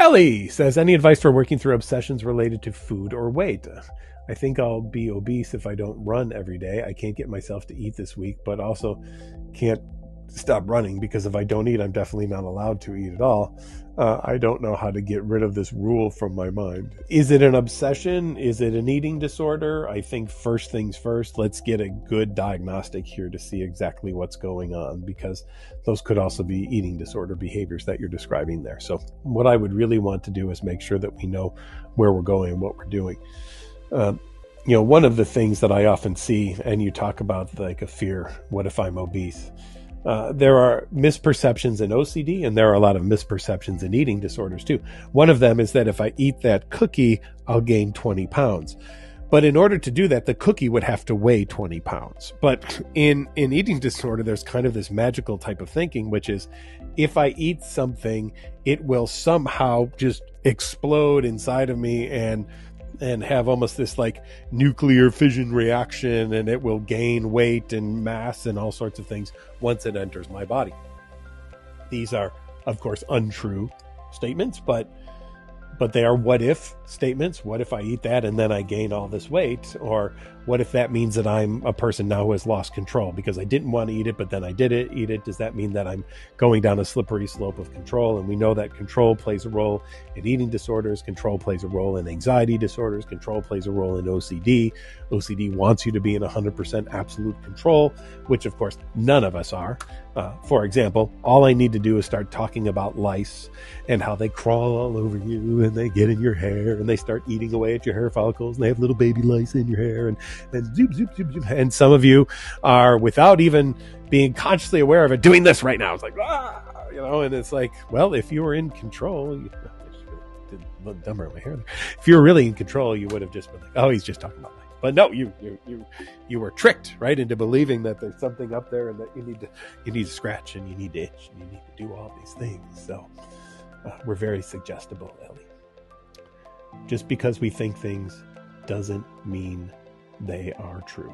Ellie says, any advice for working through obsessions related to food or weight? I think I'll be obese if I don't run every day. I can't get myself to eat this week, but also can't stop running because if I don't eat, I'm definitely not allowed to eat at all. I don't know how to get rid of this rule from my mind. Is it an obsession? Is it an eating disorder? I think first things first, let's get a good diagnostic here to see exactly what's going on, because those could also be eating disorder behaviors that you're describing there. So what I would really want to do is make sure that we know where we're going and what we're doing. One of the things that I often see, and you talk about like a fear, what if I'm obese? There are misperceptions in OCD, and there are a lot of misperceptions in eating disorders too. One of them is that if I eat that cookie, I'll gain 20 pounds. But in order to do that, the cookie would have to weigh 20 pounds. But in eating disorder, there's kind of this magical type of thinking, which is if I eat something, it will somehow just explode inside of me and have almost this like nuclear fission reaction, and it will gain weight and mass and all sorts of things once it enters my body. These are, of course, untrue statements, but they are what if statements. What if I eat that and then I gain all this weight? Or what if that means that I'm a person now who has lost control because I didn't want to eat it, but then I did eat it? Does that mean that I'm going down a slippery slope of control? And we know that control plays a role in eating disorders. Control plays a role in anxiety disorders. Control plays a role in OCD. OCD wants you to be in 100% absolute control, which of course none of us are. For example, all I need to do is start talking about lice and how they crawl all over you and they get in your hair and they start eating away at your hair follicles and they have little baby lice in your hair and zoop, zoop, zoop, zoop. And some of you are, without even being consciously aware of it, doing this right now. It's like, and it's like, well, if you were in control, did a little dumber in my hair. If you were really in control, you would have just been like, oh, he's just talking about lice. But no, you were tricked right into believing that there's something up there and that you need to scratch and you need to itch and you need to do all these things. So we're very suggestible, Ellie. Just because we think things doesn't mean they are true.